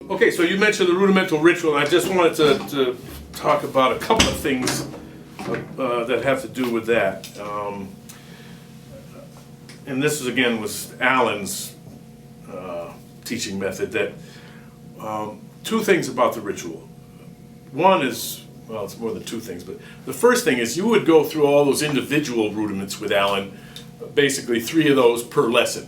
Okay, so you mentioned the rudimental ritual, and I just wanted to talk about a couple of things that have to do with that. And this is, again, was Alan's teaching method, that two things about the ritual. One is, well, it's more than two things, but the first thing is you would go through all those individual rudiments with Alan, basically 3 of those per lesson.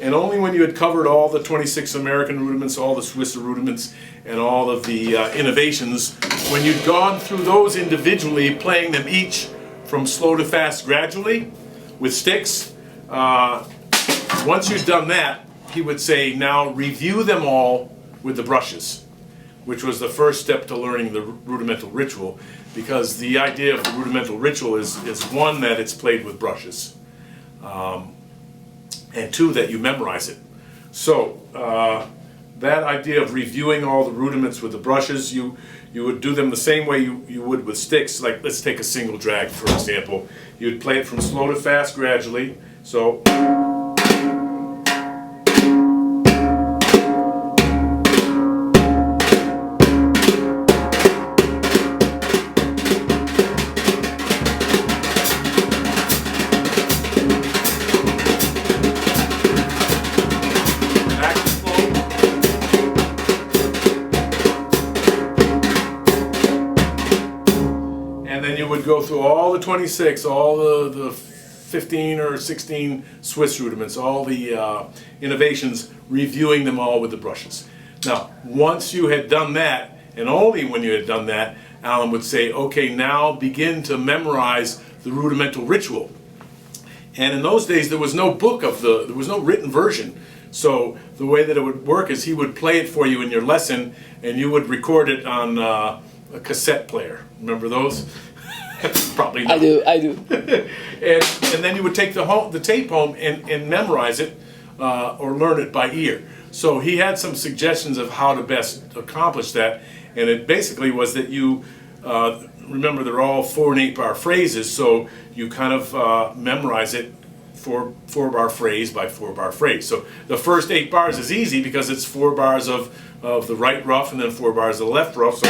And only when you had covered all the 26 American rudiments, all the Swiss rudiments, and all of the innovations, when you'd gone through those individually, playing them each from slow to fast gradually with sticks, once you'd done that, he would say, now review them all with the brushes, which was the first step to learning the rudimental ritual, because the idea of the rudimental ritual is one, that it's played with brushes. And 2, that you memorize it. So that idea of reviewing all the rudiments with the brushes, you would do them the same way you would with sticks. Like, let's take a single drag, for example. You'd play it from slow to fast gradually. So go through all the 26, all the 15 or 16 Swiss rudiments, all the innovations, reviewing them all with the brushes. Now, once you had done that, and only when you had done that, Alan would say, okay, now begin to memorize the rudimental ritual. And in those days, there was no book there was no written version. So the way that it would work is he would play it for you in your lesson, and you would record it on a cassette player. Remember those? Probably not. I do. and then you would take the tape home and memorize it or learn it by ear. So he had some suggestions of how to best accomplish that, and it basically was that you remember they're all 4 and 8 bar phrases, so you kind of memorize it 4 bar phrase by 4 bar phrase. So the first 8 bars is easy because it's 4 bars of the right rough and then 4 bars of the left rough. So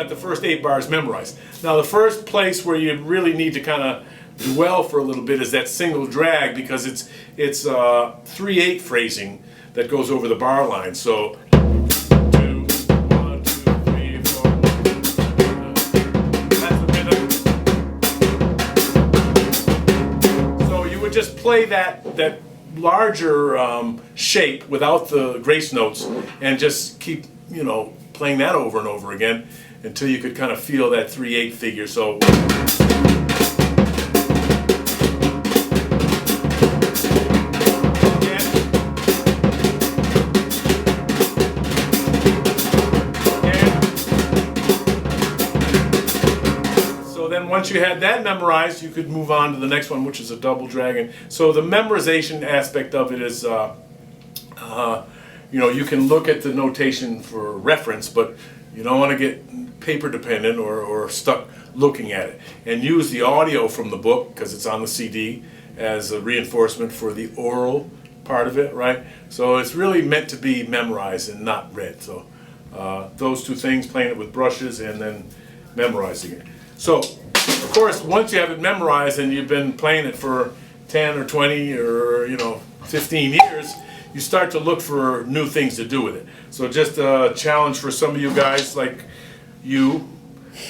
the first 8 bars memorized. Now the first place where you really need to kind of dwell for a little bit is that single drag, because it's 3/8 phrasing that goes over the bar line. So 2, 1, 2, 3, 4. That's the rhythm. So you would just play that larger shape without the grace notes, and just keep playing that over and over again until you could kind of feel that 3/8 figure. So then once you had that memorized, you could move on to the next one, which is a double dragon. So the memorization aspect of it is you can look at the notation for reference, but you don't want to get paper dependent or stuck looking at it. And use the audio from the book, because it's on the CD, as a reinforcement for the oral part of it, right? So it's really meant to be memorized and not read. So those two things, playing it with brushes and then memorizing it. So, of course, once you have it memorized and you've been playing it for 10 or 20 or 15 years, you start to look for new things to do with it. So just a challenge for some of you guys, like you.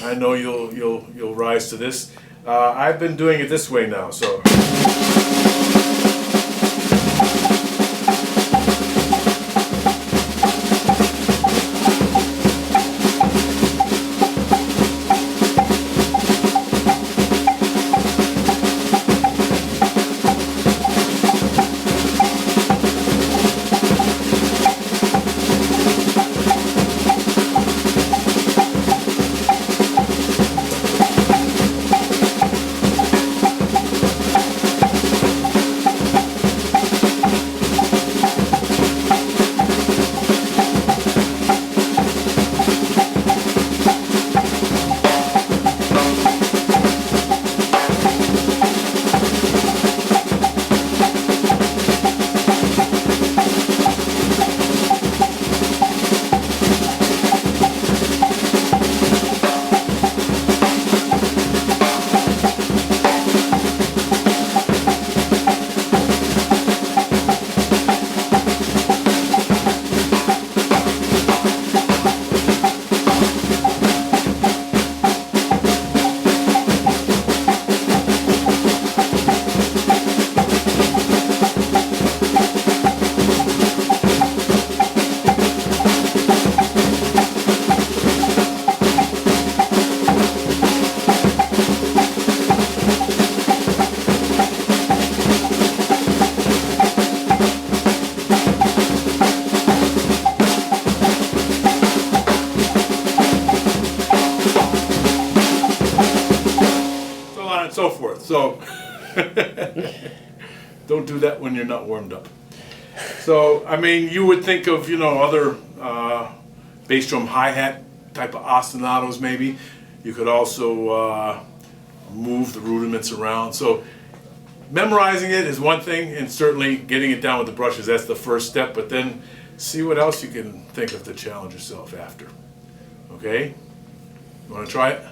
I know you'll rise to this. I've been doing it this way now. So. and so forth. So don't do that when you're not warmed up. So, I mean, you would think of, you know, other bass drum hi-hat type of ostinatos maybe. You could also move the rudiments around. So memorizing it is one thing, and certainly getting it down with the brushes, that's the first step, but then see what else you can think of to challenge yourself after. Okay? You want to try it?